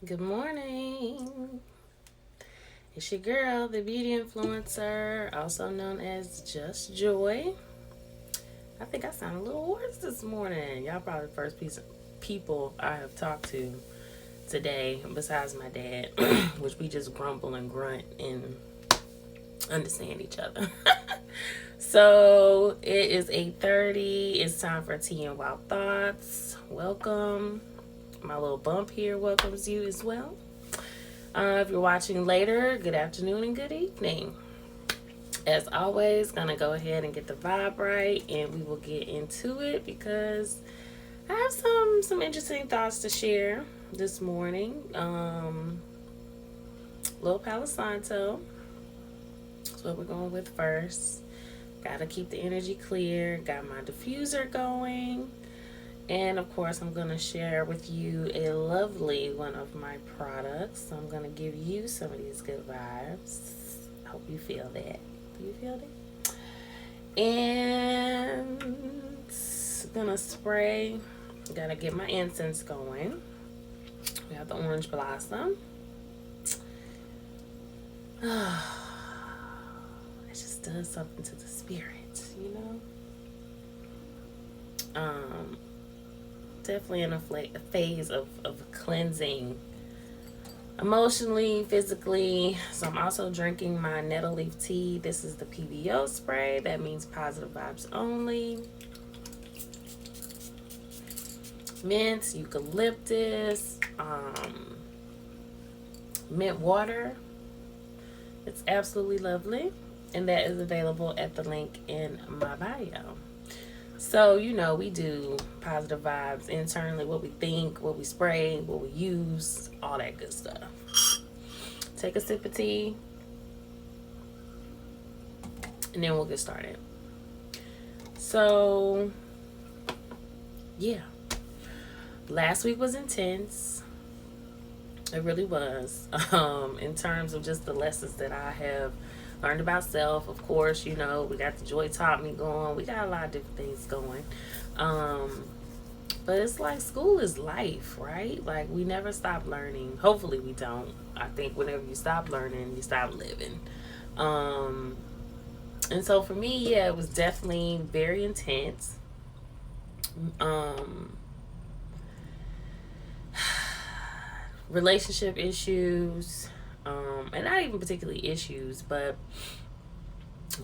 Good morning. It's your girl, the beauty influencer, also known as Just Joy. I think I sound a little hoarse this morning. Y'all probably the first piece of people I have talked to today, besides my dad, which we just grumble and grunt and understand each other. So it is 8:30. It's time for Tea and Wild Thoughts. Welcome. My little bump here welcomes you as well. If you're watching later, good afternoon and good evening. As always, gonna go ahead and get the vibe right, and we will get into it because I have some interesting thoughts to share this morning. Little Palo Santo. That's what we're going with first. Gotta keep the energy clear. Got my diffuser going. And of course, I'm going to share with you a lovely one of my products. So I'm going to give you some of these good vibes. I hope you feel that. Do you feel that? And going to spray. Got to get my incense going. We have the orange blossom. It just does something to the spirit, you know? Definitely in a phase of cleansing emotionally, physically. So I'm also drinking my nettle leaf tea. This is the PBO spray. That means positive vibes only. Mint, eucalyptus, mint water. It's absolutely lovely. And that is available at the link in my bio. So, we do positive vibes internally, what we think, what we spray, what we use, all that good stuff. Take a sip of tea, and then we'll get started. So, yeah. Last week was intense. It really was. In terms of just the lessons that I have learned about self. Of course, we got the Joy Taught Me going. We got a lot of different things going. But it's like school is life, right? Like we never stop learning. Hopefully we don't. I think whenever you stop learning, you stop living. And so for me, yeah, it was definitely very intense. Relationship issues, and not even particularly issues, but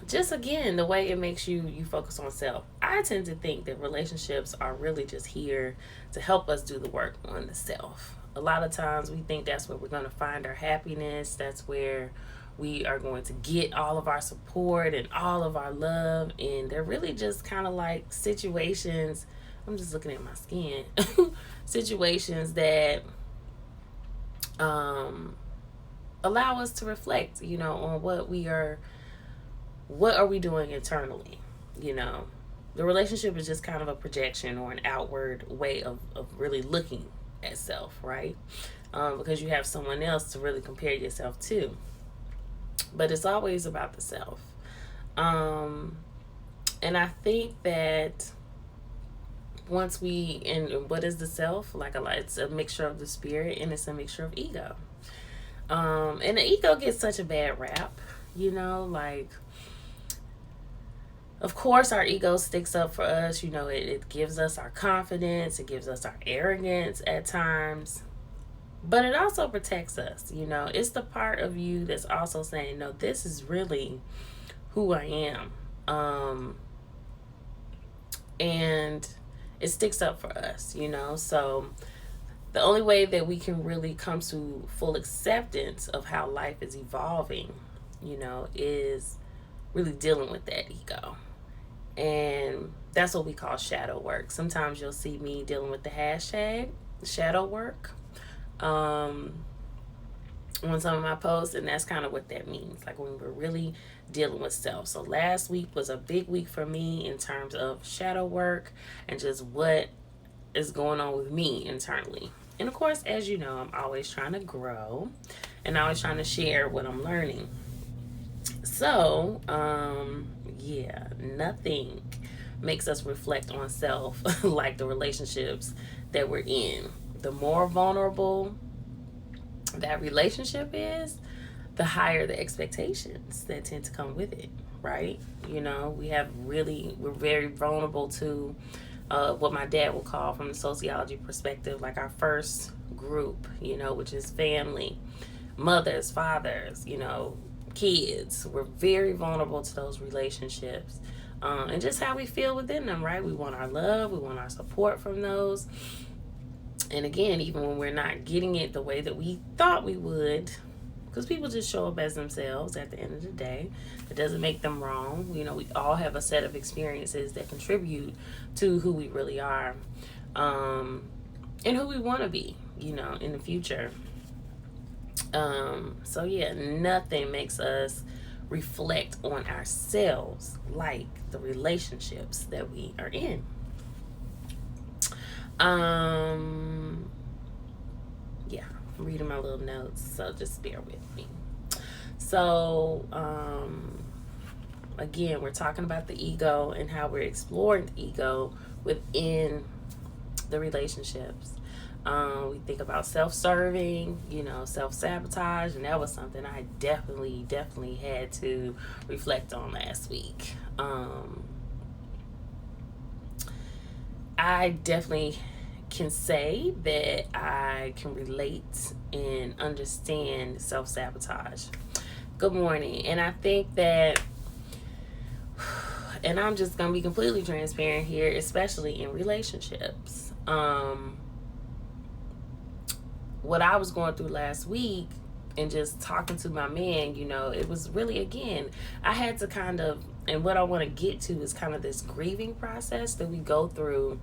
just again the way it makes you focus on self. I tend to think that relationships are really just here to help us do the work on the self. A lot of times we think that's where we're going to find our happiness, that's where we are going to get all of our support and all of our love, and they're really just kind of like situations. I'm just looking at my skin. Situations that allow us to reflect, on what are we doing internally. The relationship is just kind of a projection or an outward way of really looking at self, right? Because you have someone else to really compare yourself to, but it's always about the self. And I think that once and what is the self? Like it's a mixture of the spirit and it's a mixture of ego. And the ego gets such a bad rap, like, of course our ego sticks up for us. It gives us our confidence, it gives us our arrogance at times, but it also protects us. It's the part of you that's also saying, no, this is really who I am. And it sticks up for us, so the only way that we can really come to full acceptance of how life is evolving, is really dealing with that ego. And that's what we call shadow work. Sometimes you'll see me dealing with the hashtag shadow work on some of my posts, and that's kind of what that means, like when we're really dealing with self. So last week was a big week for me in terms of shadow work and just what is going on with me internally. And of course, as you know, I'm always trying to grow and always trying to share what I'm learning. So, yeah, nothing makes us reflect on self like the relationships that we're in. The more vulnerable that relationship is, the higher the expectations that tend to come with it, right? You know, we're very vulnerable to what my dad would call, from the sociology perspective, like our first group, you know, which is family, mothers, fathers, you know, kids. We're very vulnerable to those relationships. And just how we feel within them, right? We want our love, we want our support from those. And again, even when we're not getting it the way that we thought we would, because people just show up as themselves at the end of the day. It doesn't make them wrong. You know, we all have a set of experiences that contribute to who we really are, and who we want to be, you know, in the future. So yeah, nothing makes us reflect on ourselves like the relationships that we are in. Yeah, I'm reading my little notes, so just bear with me. So, again, we're talking about the ego and how we're exploring the ego within the relationships. We think about self-serving, you know, self-sabotage, and that was something I definitely had to reflect on last week. I definitely can say that I can relate and understand self-sabotage. Good morning. And I think that, and I'm just going to be completely transparent here, especially in relationships. What I was going through last week and just talking to my man, you know, it was really, again, I had to kind of, and what I want to get to is kind of this grieving process that we go through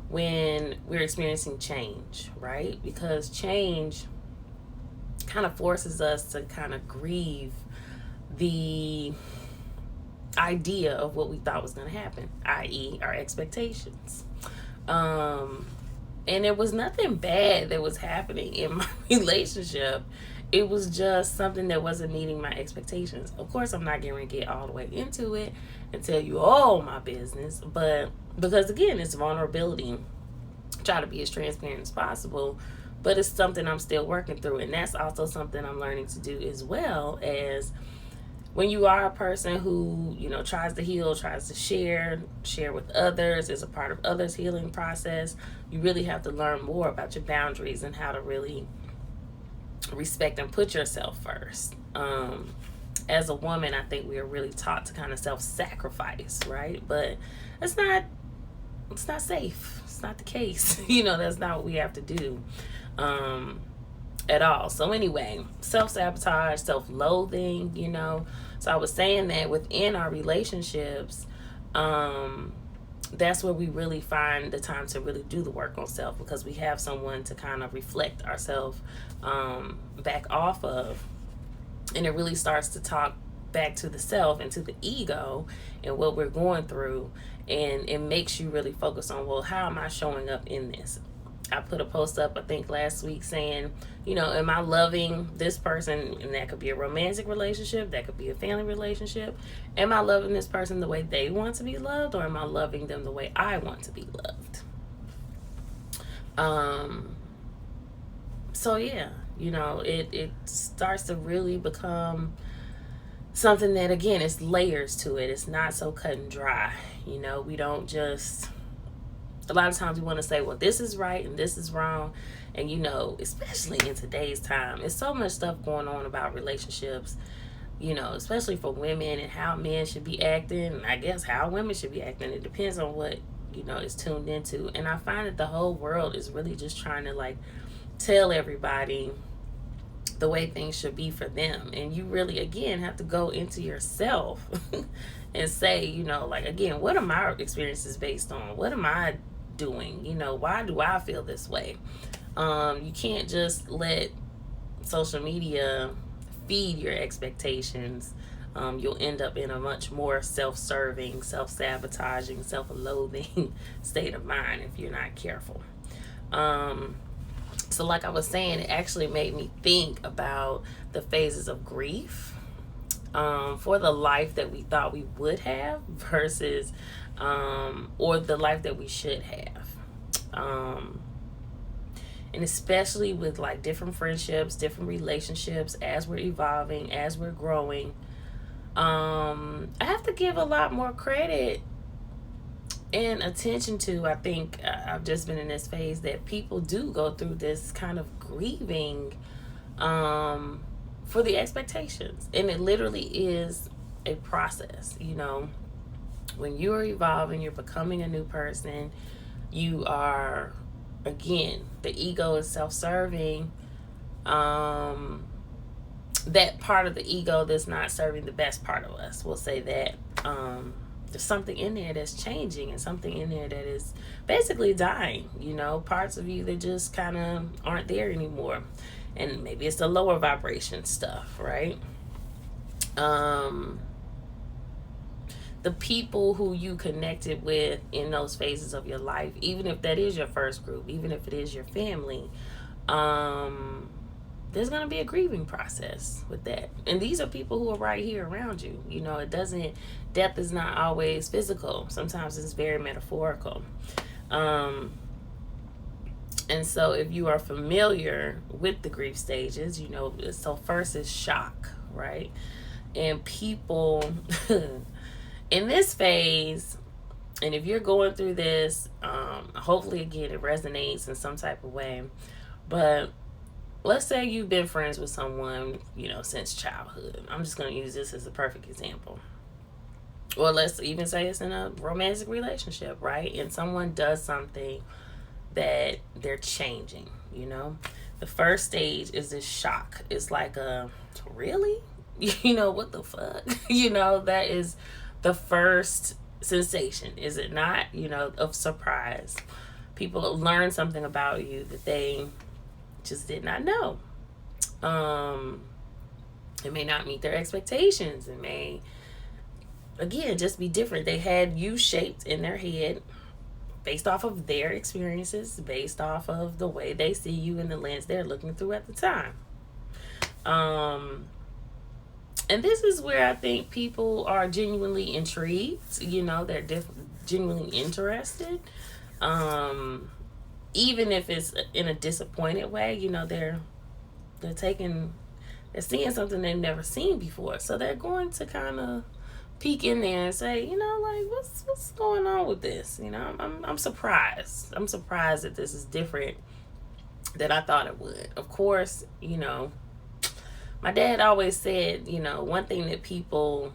when we're experiencing change, right? Because change kind of forces us to kind of grieve the idea of what we thought was going to happen, i.e. our expectations. And there was nothing bad that was happening in my relationship. It was just something that wasn't meeting my expectations. Of course, I'm not going to get all the way into it and tell you all my business, but because again, it's vulnerability. Try to be as transparent as possible, but it's something I'm still working through. And that's also something I'm learning to do, as well as when you are a person who, you know, tries to heal, tries to share with others, is a part of others' healing process, you really have to learn more about your boundaries and how to really respect and put yourself first. As a woman, I think we are really taught to kind of self-sacrifice, right? But it's not safe. It's not the case. You know, that's not what we have to do at all. So anyway, self-sabotage, self-loathing, you know. So I was saying that within our relationships, that's where we really find the time to really do the work on self, because we have someone to kind of reflect ourselves back off of. And it really starts to talk back to the self and to the ego and what we're going through. And it makes you really focus on, well, how am I showing up in this? I put a post up, I think last week, saying, you know, am I loving this person? And that could be a romantic relationship, that could be a family relationship. Am I loving this person the way they want to be loved, or am I loving them the way I want to be loved? So yeah, you know, it starts to really become something that, again, it's layers to it. It's not so cut and dry. You know, we don't just, a lot of times we want to say, well, this is right and this is wrong. And, you know, especially in today's time, there's so much stuff going on about relationships, you know, especially for women, and how men should be acting, and I guess how women should be acting. It depends on what, you know, is tuned into. And I find that the whole world is really just trying to, like, tell everybody the way things should be for them. And you really, again, have to go into yourself and say, you know, like, again, what are my experiences based on? What am I doing? You know, why do I feel this way? You can't just let social media feed your expectations. You'll end up in a much more self-serving, self-sabotaging, self-loathing state of mind if you're not careful. So like I was saying, it actually made me think about the phases of grief for the life that we thought we would have versus, or the life that we should have. And especially with like different friendships, different relationships, as we're evolving, as we're growing, I have to give a lot more credit and attention to. I think I've just been in this phase that people do go through this kind of grieving for the expectations. And it literally is a process, you know. When you're evolving, you're becoming a new person, you are, again, the ego is self-serving. That part of the ego that's not serving the best part of us, we'll say that. There's something in there that's changing, and something in there that is basically dying, you know, parts of you that just kind of aren't there anymore. And maybe it's the lower vibration stuff, right? The people who you connected with in those phases of your life, even if that is your first group, even if it is your family, there's going to be a grieving process with that. And these are people who are right here around you. You know, death is not always physical. Sometimes it's very metaphorical. And so if you are familiar with the grief stages, you know, so first is shock, right? And people in this phase, and if you're going through this, hopefully, again, it resonates in some type of way. But let's say you've been friends with someone, you know, since childhood. I'm just going to use this as a perfect example. Or let's even say it's in a romantic relationship, right? And someone does something that they're changing, you know? The first stage is this shock. It's like really? You know, what the fuck? You know, that is the first sensation, is it not? You know, of surprise. People learn something about you that they just did not know. It may not meet their expectations. It may, again, just be different. They had you shaped in their head based off of their experiences, based off of the way they see you in the lens they're looking through at the time. And this is where I think people are genuinely intrigued. You know, they're genuinely interested. Even if it's in a disappointed way, you know, they're seeing something they've never seen before. So they're going to kind of peek in there and say, you know, like, what's going on with this? You know, I'm surprised. I'm surprised that this is different than I thought it would. Of course, you know, my dad always said, you know, one thing that people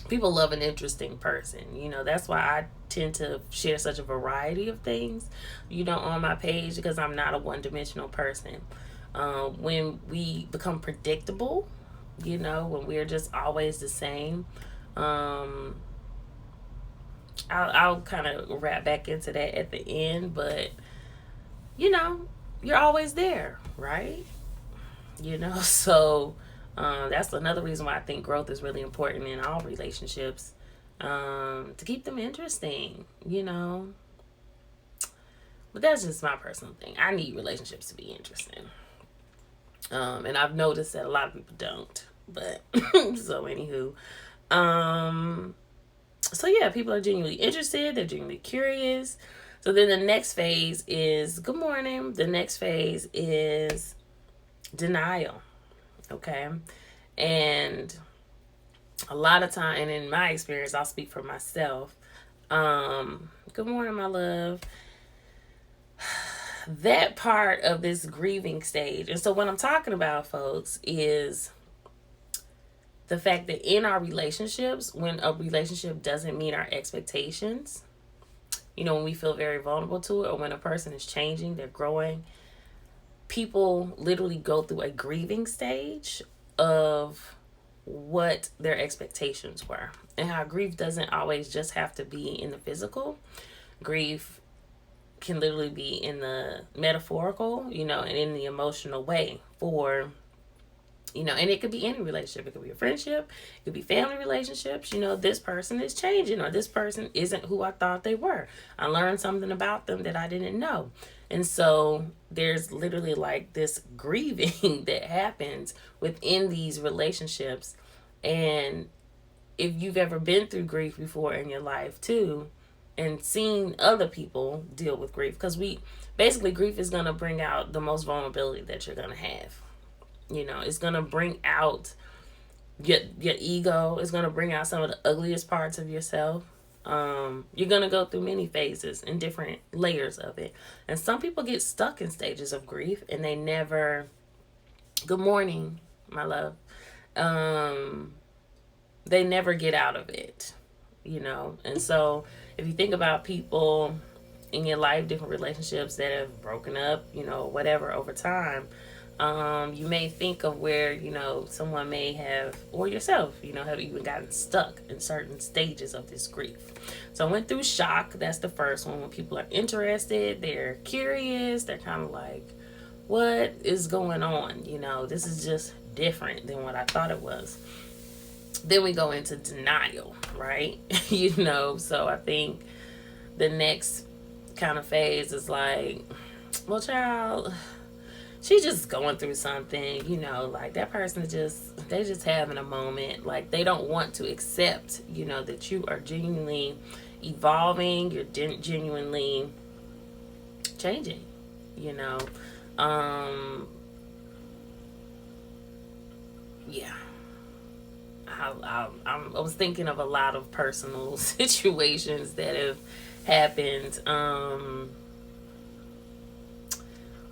love an interesting person. You know, that's why I tend to share such a variety of things, you know, on my page, because I'm not a one-dimensional person. When we become predictable, you know, when we're just always the same, I'll kind of wrap back into that at the end, but, you know, you're always there, right? You know, so that's another reason why I think growth is really important in all relationships, to keep them interesting, you know. But that's just my personal thing. I need relationships to be interesting. And I've noticed that a lot of people don't. But, so anywho. So yeah, people are genuinely interested. They're genuinely curious. So then the next phase is, good morning. The next phase is denial. Okay. And a lot of time, and in my experience, I'll speak for myself. Good morning, my love. That part of this grieving stage. And so what I'm talking about, folks, is the fact that in our relationships, when a relationship doesn't meet our expectations, you know, when we feel very vulnerable to it, or when a person is changing, they're growing, people literally go through a grieving stage of what their expectations were, and how grief doesn't always just have to be in the physical. Grief can literally be in the metaphorical, you know, and in the emotional way for, you know, and it could be any relationship. It could be a friendship, it could be family relationships. You know, this person is changing, or this person isn't who I thought they were. I learned something about them that I didn't know. And so there's literally like this grieving that happens within these relationships. And if you've ever been through grief before in your life too, and seeing other people deal with grief, because we basically, grief is going to bring out the most vulnerability that you're going to have. You know, it's going to bring out your ego. It's going to bring out some of the ugliest parts of yourself. You're going to go through many phases and different layers of it. And some people get stuck in stages of grief and they never, good morning, my love. They never get out of it, you know. And so if you think about people in your life, different relationships that have broken up, you know, whatever, over time, you may think of where, you know, someone may have, or yourself, you know, have even gotten stuck in certain stages of this grief. So I went through shock. That's the first one. When people are interested, they're curious, they're kind of like, what is going on? You know, this is just different than what I thought it was. Then we go into denial, right? You know, so I think the next kind of phase is like, well, child, she's just going through something, you know, like that person they're just having a moment. Like they don't want to accept, you know, that you are genuinely evolving, you're genuinely changing, you know. Yeah. I was thinking of a lot of personal situations that have happened,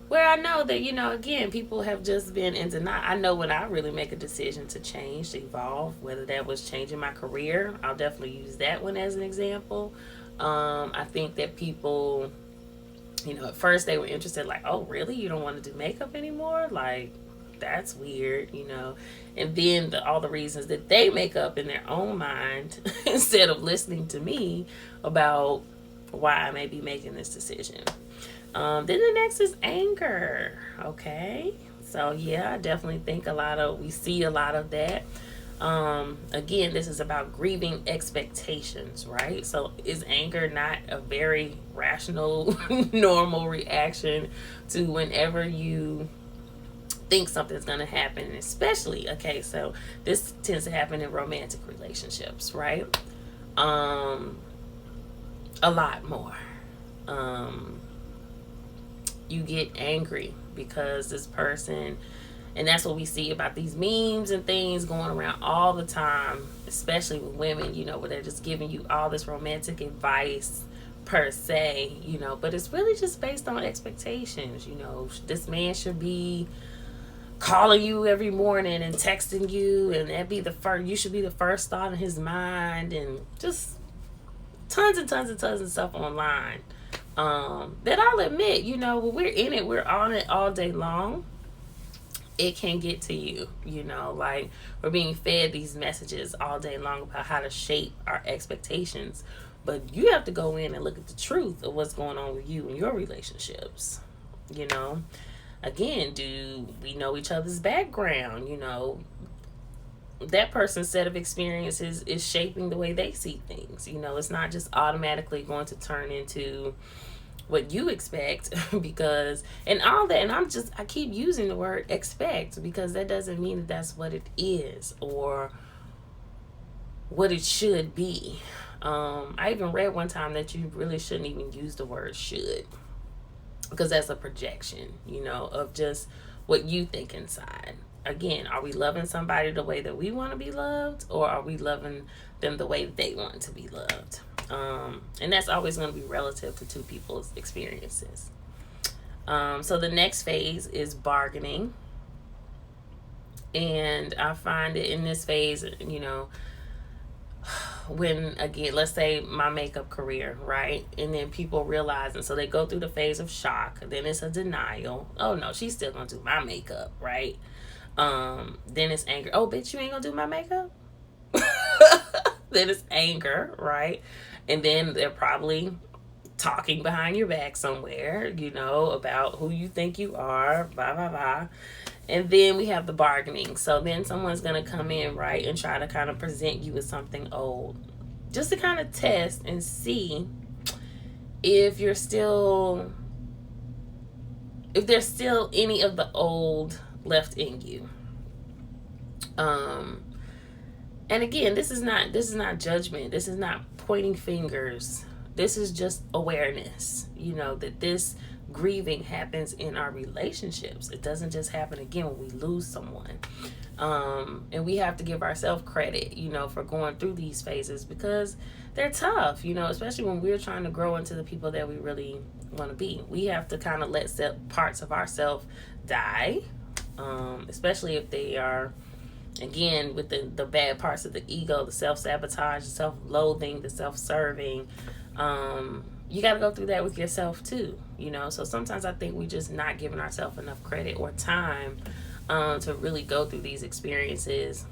where I know that, you know, again, people have just been in denial. I know when I really make a decision to change, to evolve, whether that was changing my career, I'll definitely use that one as an example. I think that people, you know, at first they were interested, like, oh, really? You don't want to do makeup anymore? Like, that's weird, you know. And then all the reasons that they make up in their own mind instead of listening to me about why I may be making this decision. Then the next is anger. Okay, so yeah, I definitely think we see a lot of that. Again, this is about grieving expectations, right? So is anger not a very rational, normal reaction to whenever you think something's going to happen? Especially, okay, so this tends to happen in romantic relationships, right? A lot more. You get angry because this person, and that's what we see about these memes and things going around all the time, especially with women, you know, where they're just giving you all this romantic advice per se, you know, but it's really just based on expectations. You know, this man should be calling you every morning and texting you, and that be you should be the first thought in his mind, and just tons and tons and tons of stuff online. That I'll admit, you know, when we're in it, we're on it all day long. It can get to you, you know, like we're being fed these messages all day long about how to shape our expectations. But you have to go in and look at the truth of what's going on with you and your relationships, you know. Again, do we know each other's background? You know, that person's set of experiences is shaping the way they see things. You know, it's not just automatically going to turn into what you expect because, and all that. And I keep using the word expect because that doesn't mean that that's what it is or what it should be. I even read one time that you really shouldn't even use the word should, because that's a projection, you know, of just what you think inside. Again, are we loving somebody the way that we want to be loved, or are we loving them the way they want to be loved? And that's always going to be relative to two people's experiences. So the next phase is bargaining. And I find it in this phase, you know, when, again, let's say my makeup career, right? And then people realize, and so they go through the phase of shock. Then it's a denial. Oh, no, she's still going to do my makeup, right? Then it's anger. Oh, bitch, you ain't going to do my makeup? Then it's anger, right? And then they're probably talking behind your back somewhere, you know, about who you think you are, blah, blah, blah. And then we have the bargaining. So then someone's going to come in, right, and try to kind of present you with something old, just to kind of test and see if there's still any of the old left in you. And again, this is not judgment. This is not pointing fingers. this is just awareness, that this grieving happens in our relationships. It doesn't just happen again when we lose someone. And we have to give ourselves credit, for going through these phases, because they're tough, especially when we're trying to grow into the people that we really want to be. We have to kind of let parts of ourselves die, especially if they are, again, with the bad parts of the ego, the self-sabotage, the self-loathing, the self-serving. You got to go through that with yourself too, So sometimes I think we just not giving ourselves enough credit or time to really go through these experiences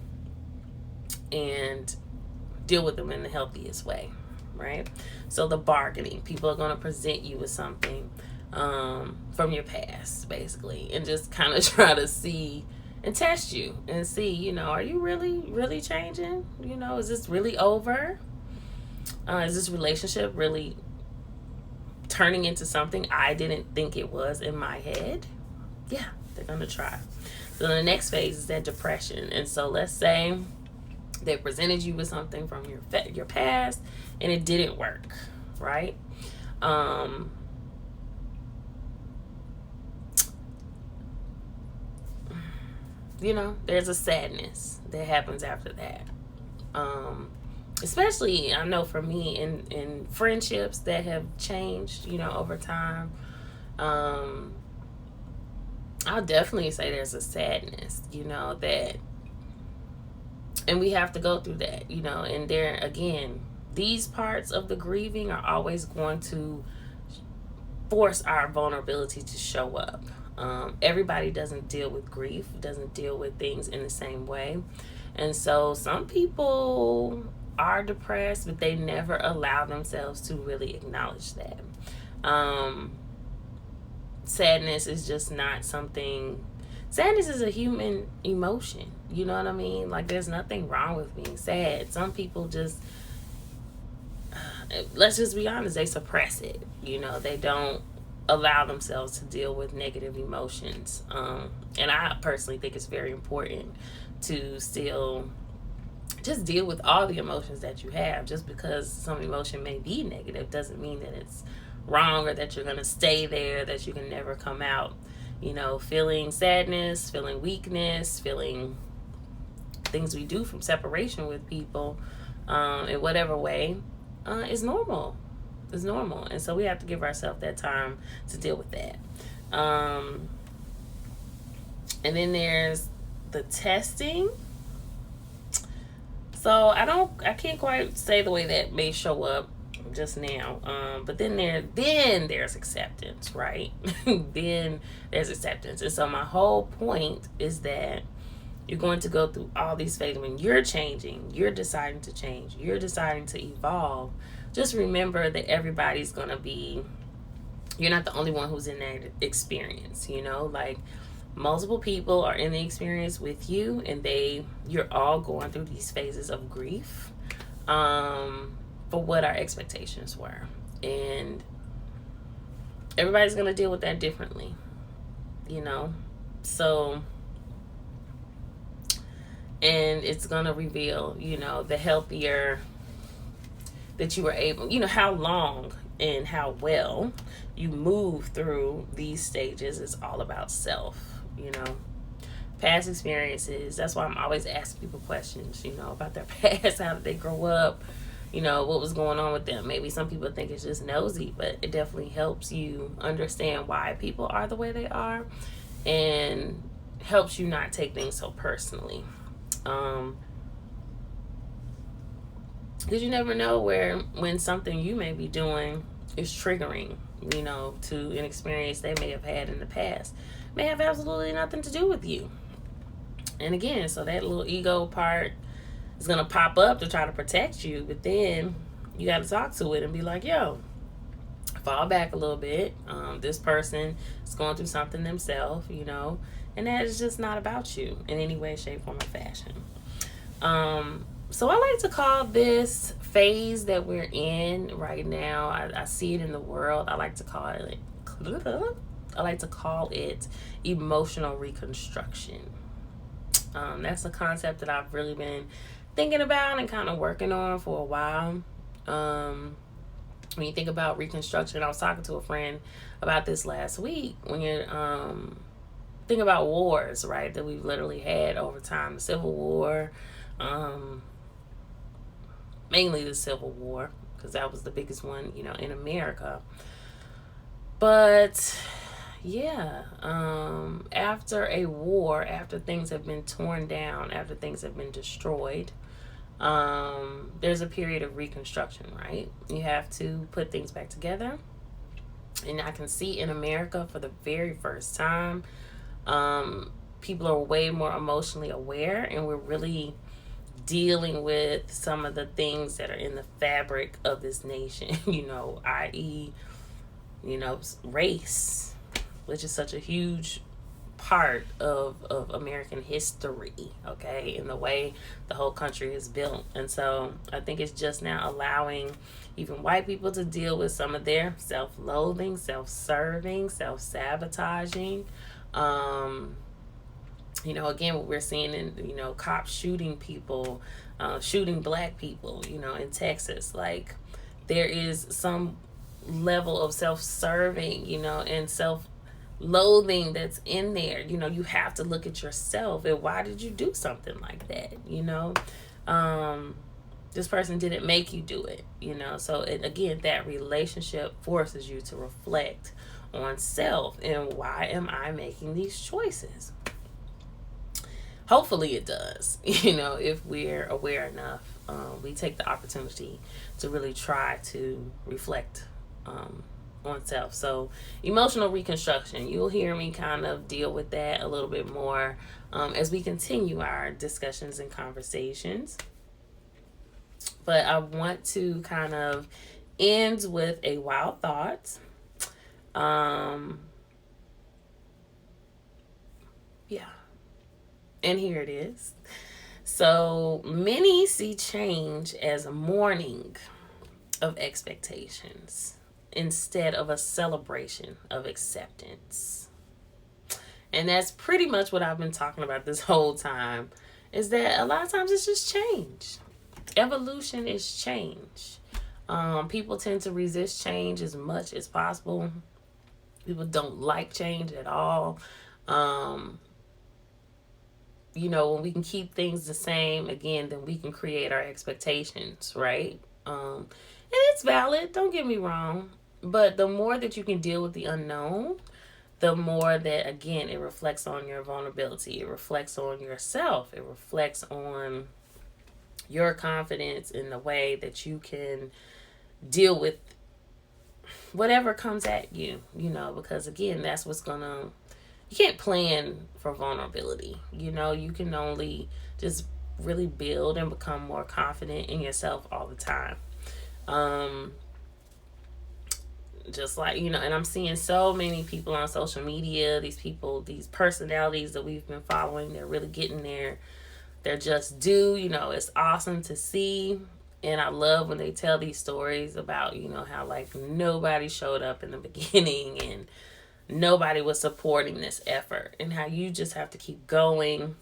and deal with them in the healthiest way, right? So the bargaining, people are going to present you with something from your past, basically, and just kind of try to see and test you and see, are you really changing? Is this really over? Is this relationship really turning into something I didn't think it was in my head? Yeah, they're going to try. So the next phase is that depression. And so let's say they presented you with something from your past and it didn't work, right? There's a sadness that happens after that. Especially, I know for me, in friendships that have changed, over time, I'll definitely say there's a sadness, that, and we have to go through that, and there, again, these parts of the grieving are always going to force our vulnerability to show up. Everybody doesn't deal with grief, doesn't deal with things in the same way. And so some people are depressed, but they never allow themselves to really acknowledge that. Sadness is just not something. Sadness is a human emotion. You know what I mean? Like, there's nothing wrong with being sad. Some people just, let's just be honest, they suppress it. They don't allow themselves to deal with negative emotions. And I personally think it's very important to still just deal with all the emotions that you have. Just because some emotion may be negative doesn't mean that it's wrong or that you're going to stay there, that you can never come out. Feeling sadness, feeling weakness, feeling things we do from separation with people in whatever way is normal. It's normal. And so we have to give ourselves that time to deal with that. And then there's the testing. So I can't quite say the way that may show up just now. But then there's acceptance, right? Then there's acceptance. And so my whole point is that you're going to go through all these phases. When you're changing, you're deciding to change, you're deciding to evolve. Just remember that everybody's going to be, you're not the only one who's in that experience, like multiple people are in the experience with you, and you're all going through these phases of grief for what our expectations were. And everybody's going to deal with that differently, so, and it's going to reveal, the healthier that you were able, how long and how well you move through these stages is all about self, past experiences. That's why I'm always asking people questions, about their past. How did they grow up? What was going on with them? Maybe some people think it's just nosy, but it definitely helps you understand why people are the way they are, and helps you not take things so personally. Because you never know when something you may be doing is triggering, to an experience they may have had in the past. May have absolutely nothing to do with you. And again, so that little ego part is going to pop up to try to protect you, but then you got to talk to it and be like, yo, fall back a little bit. This person is going through something themselves, and that is just not about you in any way, shape, form, or fashion. So I like to call this phase that we're in right now, I see it in the world, I like to call it emotional reconstruction. That's a concept that I've really been thinking about and kind of working on for a while. when you think about Reconstruction, I was talking to a friend about this last week. When you think about wars, right, that we've literally had over time, the Civil War, mainly the Civil War, because that was the biggest one, in America. But yeah, after a war, after things have been torn down, after things have been destroyed, there's a period of reconstruction, right? You have to put things back together. And I can see in America for the very first time, people are way more emotionally aware, and we're really dealing with some of the things that are in the fabric of this nation, i.e., race, which is such a huge part of American history, okay, in the way the whole country is built. And so I think it's just now allowing even white people to deal with some of their self-loathing, self-serving, self-sabotaging. Again, what we're seeing in, cops shooting people, shooting black people, in Texas. Like, there is some level of self-serving, and self-loathing that's in there. You have to look at yourself and why did you do something like that? This person didn't make you do it, So again, that relationship forces you to reflect on self and why am I making these choices? Hopefully it does, if we're aware enough. We take the opportunity to really try to reflect on self. So emotional reconstruction, you'll hear me kind of deal with that a little bit more as we continue our discussions and conversations. But I want to kind of end with a wild thought. Yeah. And here it is. So many see change as a mourning of expectations instead of a celebration of acceptance. And that's pretty much what I've been talking about this whole time, is that a lot of times it's just change. Evolution is change. People tend to resist change as much as possible. People don't like change at all. When we can keep things the same, again, then we can create our expectations, right? And it's valid, don't get me wrong. But the more that you can deal with the unknown, the more that, again, it reflects on your vulnerability. It reflects on yourself. It reflects on your confidence in the way that you can deal with whatever comes at you, because, again, that's what's going to... You can't plan for vulnerability. You can only just really build and become more confident in yourself all the time. Just like, and I'm seeing so many people on social media, these personalities that we've been following, they're really getting they're just due. It's awesome to see. And I love when they tell these stories about, how like nobody showed up in the beginning and nobody was supporting this effort, and how you just have to keep going.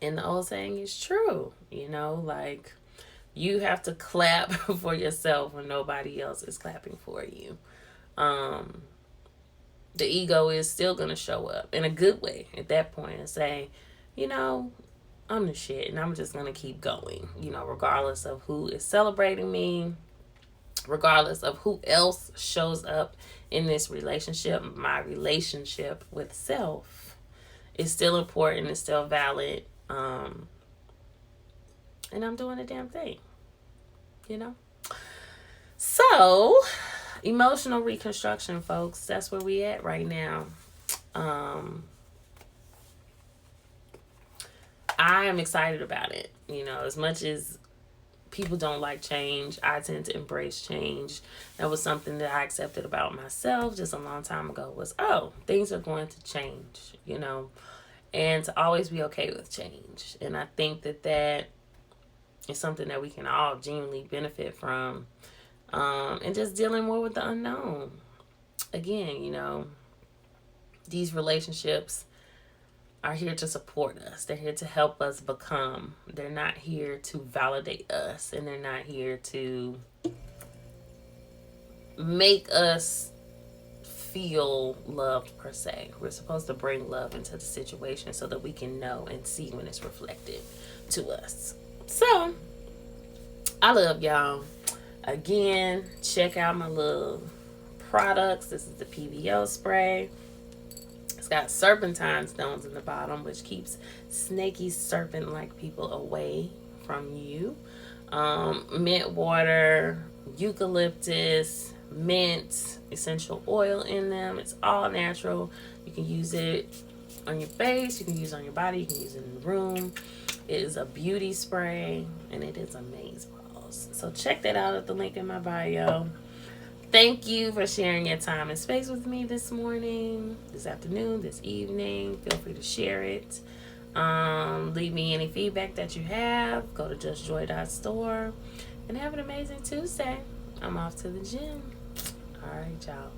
And the old saying is true, like you have to clap for yourself when nobody else is clapping for you. The ego is still going to show up in a good way at that point and say, I'm the shit and I'm just going to keep going, regardless of who is celebrating me, regardless of who else shows up in this relationship. My relationship with self is still important, it's still valid, and I'm doing the damn thing, So, emotional reconstruction, folks, that's where we at right now. I am excited about it, as much as people don't like change, I tend to embrace change. That was something that I accepted about myself just a long time ago, was, things are going to change, and to always be okay with change. And I think that is something that we can all genuinely benefit from, and just dealing more with the unknown. Again, these relationships are here to support us. They're here to help us become. They're not here to validate us, and they're not here to make us feel loved per se. We're supposed to bring love into the situation so that we can know and see when it's reflected to us. So I love y'all. Again, check out my little products. This is the PBO spray. It's got serpentine stones in the bottom, which keeps snaky serpent like people away from you. Mint water, eucalyptus, mint, essential oil in them. It's all natural. You can use it on your face, you can use it on your body, you can use it in the room. It is a beauty spray and it is amazing. So check that out at the link in my bio. Thank you for sharing your time and space with me this morning, this afternoon, this evening. Feel free to share it. Leave me any feedback that you have. Go to justjoy.store and have an amazing Tuesday. I'm off to the gym. All right, y'all.